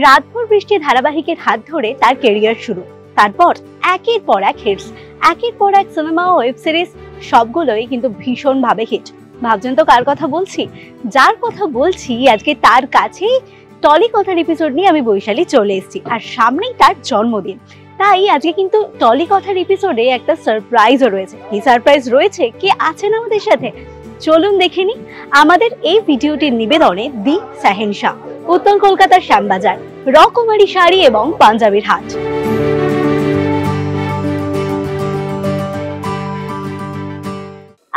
রাতভর বৃষ্টি ধারাবাহিকের হাত ধরে তার কেরিয়ার শুরু, তারপর একের পর এক হিটস, একের পর এক সিনেমা ও ওয়েব সিরিজ, সবগুলোই কিন্তু ভীষণভাবে হিট। ভাবছেন তো কার কথা বলছি? যার কথা বলছি আজকে তার কাছেই টলি কথার এপিসোড নিয়ে আমি বৈশালী চলে এসেছি, আর সামনেই তার জন্মদিন। তাই আজকে কিন্তু টলি কথার এপিসোডে একটা সারপ্রাইজও রয়েছে। কি সারপ্রাইজ রয়েছে, কে আছেন আমাদের সাথে, চলুন দেখে নিই। আমাদের এই ভিডিওটির নিবেদনে দি শাহেনশাহ, উত্তর কলকাতার শ্যামবাজার, রকমারি শাড়ি এবং পাঞ্জাবির হাট।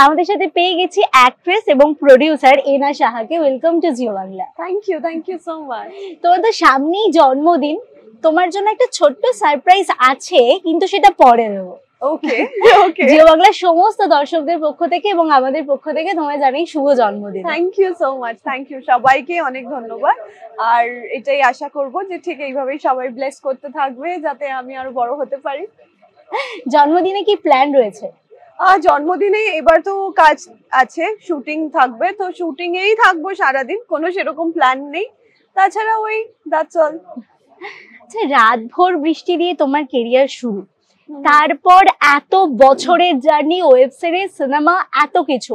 আমাদের সাথে পেয়ে গেছি অ্যাক্ট্রেস এবং প্রোডিউসার এনা সাহাকে। Welcome to Jio Bangla. Thank you so much. তোমার তো সামনেই জন্মদিন, তোমার জন্য একটা ছোট্ট সারপ্রাইজ আছে, কিন্তু সেটা পরে দেবো। ওকে ওকে। জিও বাংলার সমস্ত দর্শকদের পক্ষ থেকে এবং আমাদের পক্ষ থেকে তোমায় জানাই শুভ জন্মদিন। Thank you so much, thank you. সবাইকে অনেক ধন্যবাদ। আর এটাই আশা করব যে ঠিক এইভাবেই সবাই ব্লেস করতে থাকবে, যাতে আমি আরো বড় হতে পারি। জন্মদিনে কি প্ল্যান রয়েছে? জন্মদিনে এবার তো কাজ আছে, শুটিং থাকবে, তো শুটিং এই থাকবো সারাদিন, কোনো সেরকম প্ল্যান নেই। তাছাড়া ওই দ্যাটস অল। আচ্ছা, রাতভর বৃষ্টি দিয়ে তোমার কেরিয়ার শুরু, তারপর এত বছরের জার্নি, ওয়েব সিরিজ, সিনেমা, এত কিছু,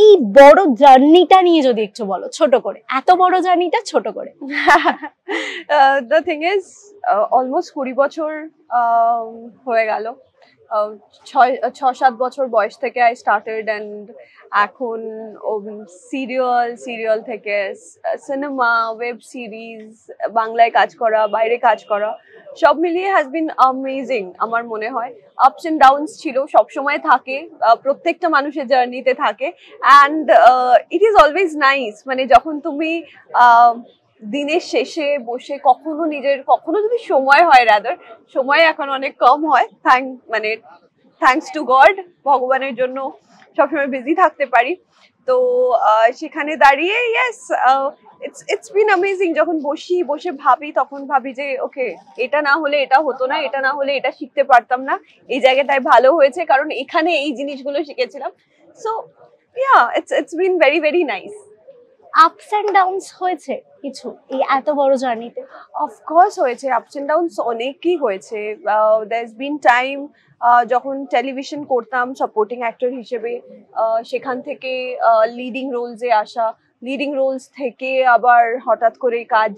এই বড় জার্নিটা নিয়ে যদি একটু বলো ছোট করে, এত বড় জার্নিটা ছোট করে। দ্য থিং ইজ অলমোস্ট 20 বছর হয়ে গেল। 6-7 বছর বয়স থেকে আই স্টার্টেড, অ্যান্ড এখন সিরিয়াল থেকে সিনেমা, ওয়েব সিরিজ, বাংলায় কাজ করা, বাইরে কাজ করা, সব মিলিয়ে হ্যাজ বিন অ্যামেজিং। আমার মনে হয় আপস এন্ড ডাউনস ছিল, সবসময় থাকে, প্রত্যেকটা মানুষের জার্নিতে থাকে, and it is always nice. মানে যখন তুমি দিনের শেষে বসে কখনো যদি সময় হয়, রাদার সময় এখন অনেক কম হয়, থ্যাঙ্কস টু গড, ভগবানের জন্য সবসময় বিজি থাকতে পারি। তো সেখানে দাঁড়িয়ে ইয়েস, ইটস বিন অ্যামেজিং। যখন বসে ভাবি, তখন ভাবি যে ওকে, এটা না হলে এটা হতো না, এটা না হলে এটা শিখতে পারতাম না, এই জায়গাটায় ভালো হয়েছে কারণ এখানে এই জিনিসগুলো শিখেছিলাম। So yeah, it's been very very nice. Ups and downs হয়েছে কিছু এই এত বড় জার্নিতে? অফকোর্স হয়েছে, আপস এন্ড ডাউনস অনেকই হয়েছে। দেয়ার ইজ বিন টাইম যখন টেলিভিশন করতাম সাপোর্টিং অ্যাক্টর হিসেবে, সেখান থেকে লিডিং রোলসে আসা, লিডিং রোলস থেকে আবার হঠাৎ করে কাজ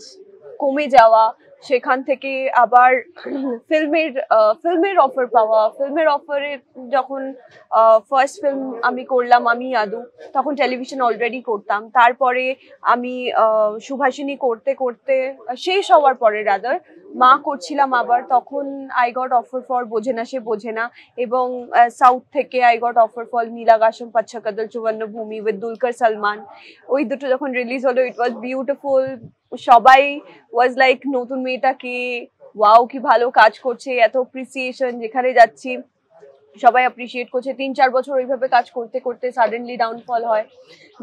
কমে যাওয়া, সেখান থেকে আবার ফিল্মের অফার পাওয়া, ফিল্মের অফারে যখন ফার্স্ট ফিল্ম আমি করলাম আমি আদু, তখন টেলিভিশন অলরেডি করতাম। তারপরে আমি সুভাষিনী করতে করতে শেষ হওয়ার পরে রাদার মা করছিলাম আবার, তখন আই গট অফার ফর বোঝে না সে বোঝে না, এবং সাউথ থেকে আই গট অফার ফর নীলাকাশম পাচ্ছা কাদল চুবন্ন ভূমি উইথ দুলকার সালমান। ওই দুটো যখন রিলিজ হলো, ইট ওয়াজ বিউটিফুল। সবাই ওয়াজ লাইক নতুন মেয়েটাকে, ওয়াও কি ভালো কাজ করছে, এত অ্যাপ্রিসিয়েশন, যেখানে যাচ্ছি সবাই অ্যাপ্রিসিয়েট করছে। 3-4 বছর ওইভাবে কাজ করতে করতে সাডেনলি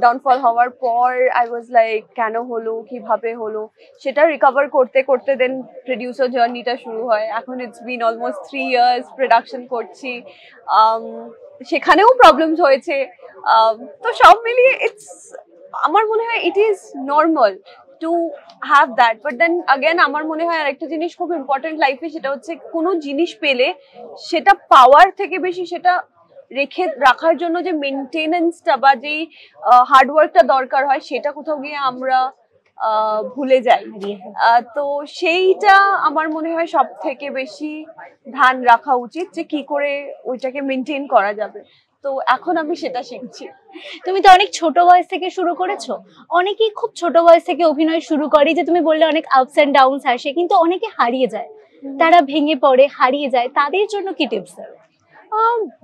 ডাউনফল হওয়ার পর আই ওয়াজ লাইক কেন হলো, কিভাবে হলো, সেটা রিকভার করতে করতে দেন প্রডিউসার জার্নিটা শুরু হয়। এখন it's been almost 3 years production করছি, সেখানেও প্রবলেমস হয়েছে। তো সব মিলিয়ে আমার মনে হয় it is normal to have that, but then again আমার মনে হয় আরেকটা জিনিস খুব ইম্পর্টেন্ট লাইফে, সেটা হচ্ছে কোনো জিনিস পেলে সেটা পাওয়ার থেকে বেশি সেটা রাখার জন্য যে মেনটেনেন্সটা বা যেই হার্ডওয়ার্কটা দরকার হয়, সেটা কোথাও গিয়ে আমরা ভুলে যাই। তো সেইটা আমার মনে হয় সব থেকে বেশি ধ্যান রাখা উচিত, যে কি করে ওইটাকে মেনটেন করা যাবে। তো এখন আমি সেটা শিখছি। তুমি তো অনেক ছোট বয়স থেকে শুরু করেছো, অনেকেই খুব ছোট বয়স থেকে অভিনয় শুরু করে, যে তুমি বললে অনেক আপস এন্ড ডাউনস আসে, কিন্তু অনেকে হারিয়ে যায়, তারা ভেঙে পড়ে হারিয়ে যায়, তাদের জন্য কি টিপস দেবে?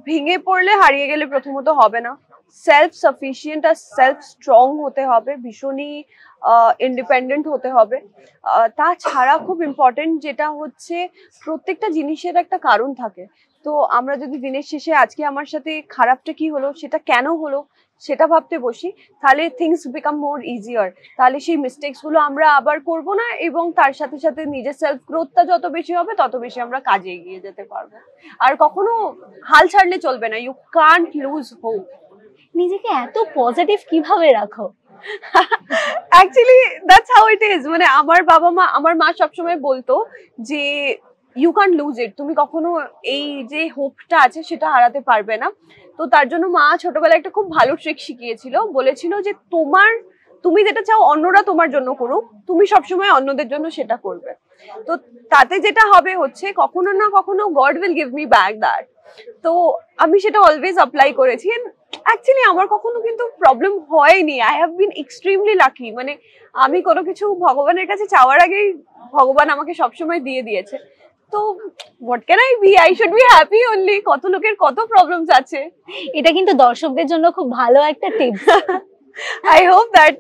ভেঙে পড়লে হারিয়ে গেলে প্রথমত হবে না, সেলফ সাফিসিয়েন্ট আর সেলফ স্ট্রং হতে হবে, ভীষণই ইন্ডিপেন্ডেন্ট হতে হবে। তাছাড়া খুব ইম্পর্টেন্ট যেটা হচ্ছে, প্রত্যেকটা জিনিসের একটা কারণ থাকে। তো আমরা যদি দিনের শেষে আজকে আমার সাথে খারাপটা কি হলো, সেটা কেন হলো, সেটা ভাবতে বসি, তাহলে থিংস বিকাম মোর ইজিয়ার। তাহলে সেই মিস্টেক্স গুলো আমরা আবার করব না, এবং তার সাথে সাথে নিজের সেলফ গ্রোথটা যত বেশি হবে তত বেশি আমরা কাজে এগিয়ে যেতে পারবো। আর কখনো হাল ছাড়লে চলবে না, ইউ কান্ট লুজ হোপ। নিজেকে এত পজিটিভ কিভাবে রাখো? Actually that's how it is. মানে আমার মা সবসময় বলতো যে ইউ ক্যান লুজ ইট, তুমি কখনো এই যে হোপটা আছে সেটা হারাতে পারবে না। তো তার জন্য মা ছোটবেলায় একটা খুব ভালো ট্রিক শিখিয়েছিল, বলেছিল যে তুমি যেটা চাও অন্যরা তোমার জন্য করুক, তুমি সবসময় অন্যদের জন্য সেটা করবে। তো তাতে যেটা হবে হচ্ছে কখনো না কখনো god will give me back that. তো আমি সেটা অলওয়েজ অ্যাপ্লাই করেছি। অ্যাকচুয়ালি আমার কখনো কিন্তু প্রবলেম হয়নি। I have been extremely lucky. মানে আমি কোনো কিছু ভগবানের কাছে চাওয়ার আগেই ভগবান আমাকে সবসময় দিয়ে দিয়েছে। তো what can I be, I should be happy only. কত লোকের কত প্রবলেমস আছে। এটা কিন্তু দর্শকদের জন্য খুব ভালো একটা tips. I hope that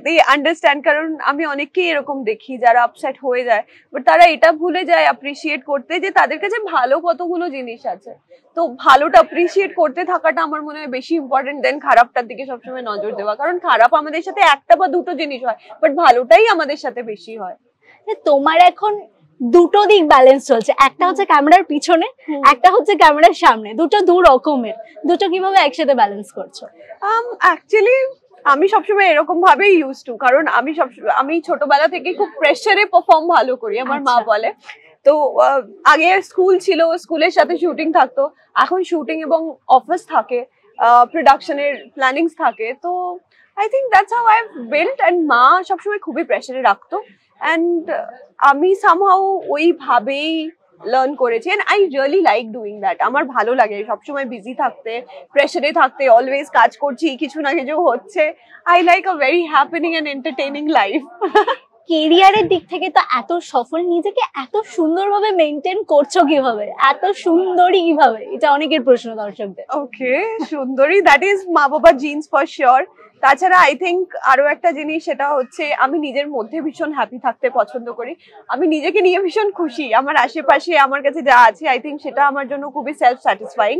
they understand. কারণ আমি অনেককেই এরকম দেখি যারা আপসেট হয়ে যায়, বাট তারা এটা ভুলে যায় অ্যাপ্রিসিয়েট করতে যে তাদের কাছে ভালো কতগুলো জিনিস আছে। তো ভালোটা অ্যাপ্রিসিয়েট করতে থাকাটা আমার মনে হয় বেশি ইম্পর্টেন্ট দেন খারাপটার দিকে সবসময় নজর দেওয়া। কারণ খারাপ আমাদের সাথে একটা বা দুটো জিনিস হয়, বাট ভালোটাই আমাদের সাথে বেশি হয়। তোমার এখন দুটো দিক ব্যালেন্স চলছে, একটা হচ্ছে ক্যামেরার পিছনে, একটা হচ্ছে ক্যামেরার সামনে, দুটো দু রকমের। দুটো কিভাবে একসাথে ব্যালেন্স করছো? অ্যাকচুয়ালি আমি সবসময় এরকম ভাবেই ইউজ টু। কারণ আমি ছোটবেলা থেকে খুব প্রেসারে পারফর্ম ভালো করি, আমার মা বলে। তো আগে স্কুল ছিল, স্কুলের সাথে শুটিং থাকতো, এখন শুটিং এবং অফিস থাকে, প্রোডাকশনের প্ল্যানিংস থাকে। তো I think that's how I have built. And মা সবসময় খুবই প্রেসারে রাখতো, অ্যান্ড আমি সামহাউ ওইভাবেই লার্ন করেছি। And I really like doing that. আমার ভালো লাগে সবসময় বিজি থাকতে, প্রেসারে থাকতে, অলওয়েজ কাজ করছি, কিছু না কিছু হচ্ছে। I like a very happening and entertaining life. কেরিয়ারের দিক থেকে তো এত সফল, নিজেকে এত সুন্দরভাবে মেনটেন করছো কিভাবে, এত সুন্দরী কিভাবে? এটা অনেকের প্রশ্ন দর্শকদের। ওকে, সুন্দরী দ্যাট ইজ মা বাবা জিন্স ফর শিওর। তাছাড়া আই থিঙ্ক আরো একটা জিনিস, সেটা হচ্ছে আমি নিজের মধ্যে ভীষণ হ্যাপি থাকতে পছন্দ করি। আমি নিজেকে নিয়ে ভীষণ খুশি। আমার আশেপাশে আমার কাছে যা আছে আই থিঙ্ক সেটা আমার জন্য খুবই সেলফ স্যাটিসফাইং।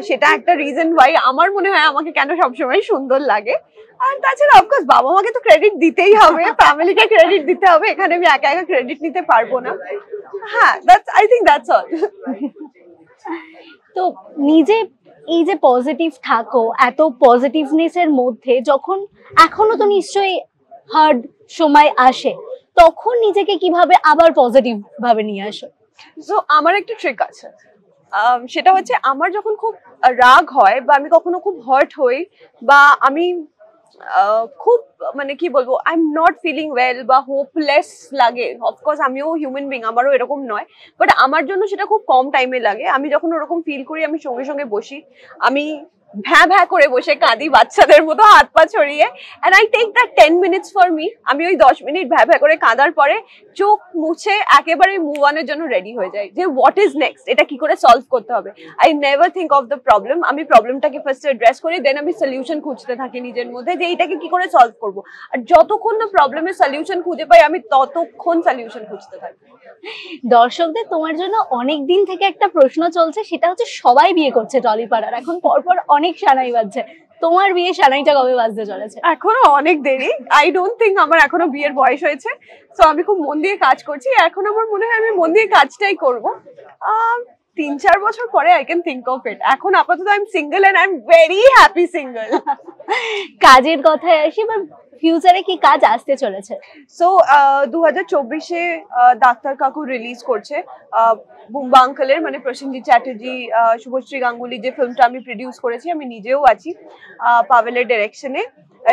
সেটা একটা রিজন ওয়াই আমার মনে হয় আমাকে কেন সবসময় সুন্দর লাগে। আর তাছাড়া অফকোর্স বাবা মাকে তো ক্রেডিট দিতেই হবে, ফ্যামিলিকে ক্রেডিট দিতে হবে। এখানে আমি একা একা ক্রেডিট নিতে পারবো না। হ্যাঁ, that's I think that's all. তো নিজে এই যে পজিটিভ থাকো, এত পজিটিভনেস এর মধ্যে যখন এখনো তো নিশ্চয়ই হার্ড সময় আসে, তখন নিজেকে কিভাবে আবার পজিটিভ ভাবে নিয়ে আসো? সো আমার একটা ট্রিক আছে। সেটা হচ্ছে আমার যখন খুব রাগ হয় বা আমি কখনো খুব হার্ট হই বা আমি খুব মানে কি বলবো, I am not feeling well বা হোপলেস লাগে। অফকোর্স আমিও হিউম্যান বিং, আমারও এরকম নয়, বাট আমার জন্য সেটা খুব কম টাইমে লাগে। আমি যখন ওরকম ফিল করি আমি সঙ্গে সঙ্গে বসি, আমি ভ্যাঁ ভ্যাঁ করে বসে কাঁদি বাচ্চাদের মতো হাত পা ছড়িয়ে। And I take that 10 minutes for me. আমি ওই 10 মিনিট ভ্যাঁ ভ্যাঁ করে কাঁদার পরে চোখ মুছে একেবারে মুভ অনের জন্য রেডি হয়ে যাই যে হোয়াট ইজ নেক্সট, এটা কি করে সলভ করতে হবে। I never think of the problem. আমি প্রবলেমটাকে ফার্স্ট অ্যাড্রেস করি, দেন আমি সলিউশন খুঁজতে থাকি নিজের মধ্যে যে এইটাকে কি করে সলভ করবো। আর যতক্ষণ না প্রবলেমের সলিউশন খুঁজে পাই আমি ততক্ষণ সলিউশন খুঁজতে থাকি। দর্শকদের তোমার জন্য অনেক দিন থেকে একটা প্রশ্ন চলছে, সেটা হচ্ছে সবাই বিয়ে করছে টলিপাড়ার, এখন পরপর অনেক সানাই বাজছে, তোমার বিয়ে সানাইটা কবে বাজতে চলেছে? এখনো অনেক দেরি। আই ডোন্ট থিঙ্ক আমার এখনো বিয়ের বয়স হয়েছে। সো আমি খুব মন দিয়ে কাজ করছি। এখন আমার মনে হয় আমি মন দিয়ে কাজটাই করবো। 3-4 বছর পরে I can think of it. এখন আপাতত I am single and I am very happy single. কাজের কথায় আসি, বা ফিউচারে কি কাজ আসতে চলেছে? সো 2024-এ ডাক্তার কাকু রিলিজ করছে বুম্বা আঙ্কেলের, মানে প্রসেনজিৎ চ্যাটার্জি, শুভশ্রী গাঙ্গুলি যে ফিল্মটা আমি প্রডিউস করেছি, আমি নিজেও আছি পাভেলের ডিরেকশনে,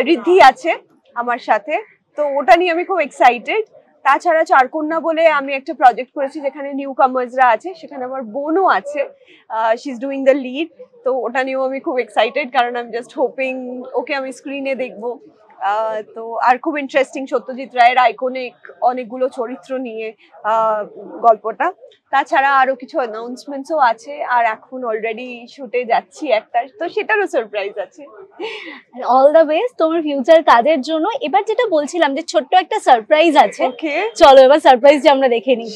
রিদ্ধি আছে আমার সাথে। তো ওটা নিয়ে আমি খুব এক্সাইটেড। তাছাড়া চারকন্যা বলে আমি একটা প্রজেক্ট করেছি যেখানে নিউ কামার্সরা আছে, সেখানে আমার বোনও আছে, she is doing the lead. তো ওটা নিয়েও আমি খুব এক্সাইটেড, কারণ আমি জাস্ট হোপিং ওকে আমি স্ক্রিনে দেখবো। তো আর খুব ইন্টারেস্টিং, সত্যজিৎ রায়ের আইকনিক অনেকগুলো চরিত্র নিয়ে গল্পটা। তাছাড়া আরো কিছু অ্যানাউন্সমেন্টসও আছে, আর এখন অলরেডি শুটে যাচ্ছি একটা, তো সেটারও সারপ্রাইজ আছে। অল দ্য বেস্ট তোমার ফিউচার কাজের জন্য। এবার যেটা বলছিলাম যে ছোট্ট একটা সারপ্রাইজ আছে, ওকে চলো এবার সারপ্রাইজটা আমরা দেখে নিই।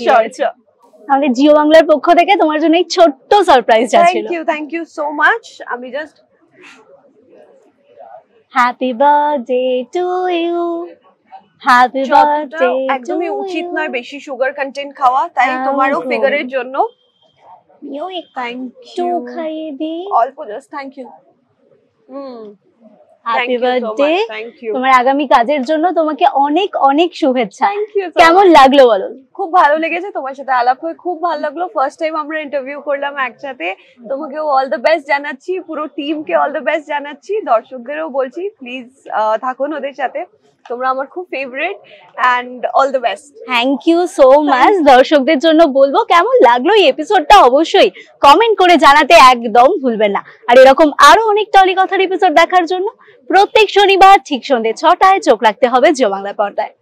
আমাদের জিও বাংলার পক্ষ থেকে তোমার জন্য এই ছোট্ট সারপ্রাইজটা ছিল। Thank you so much. আমি just happy birthday to you, happy birthday. একদমই উচিত নয় বেশি সুগার কন্টেন্ট খাওয়া, তাই তোমারও ফিগারের জন্য থ্যাংক ইউ। খাইয়ে দি অল্প just thank you. Happy birthday. Thank you. তোমার আগামী কাজের জন্য তোমাকে অনেক অনেক শুভেচ্ছা। Thank you. কেমন লাগলো বলো? খুব ভালো লেগেছে, তোমার সাথে আলাপ হয়ে খুব ভালো লাগলো। ফার্স্ট টাইম আমরা ইন্টারভিউ করলাম একসাথে। তোমাকে অল দ্য বেস্ট জানাচ্ছি, পুরো টিমকে অল দ্য বেস্ট জানাচ্ছি, দর্শকদেরও বলছি প্লিজ থাকুন ওদের সাথে, তোমরা আমার খুব favourite, and all the best. Thank you so much. দর্শকদের জন্য বলবো কেমন লাগলো এই এপিসোডটা অবশ্যই কমেন্ট করে জানাতে একদম ভুলবেন না। আর এরকম আরো অনেক টলি কথার এপিসোড দেখার জন্য প্রত্যেক শনিবার ঠিক সন্ধ্যে 6টায় চোখ রাখতে হবে জিও বাংলা পর্দায়।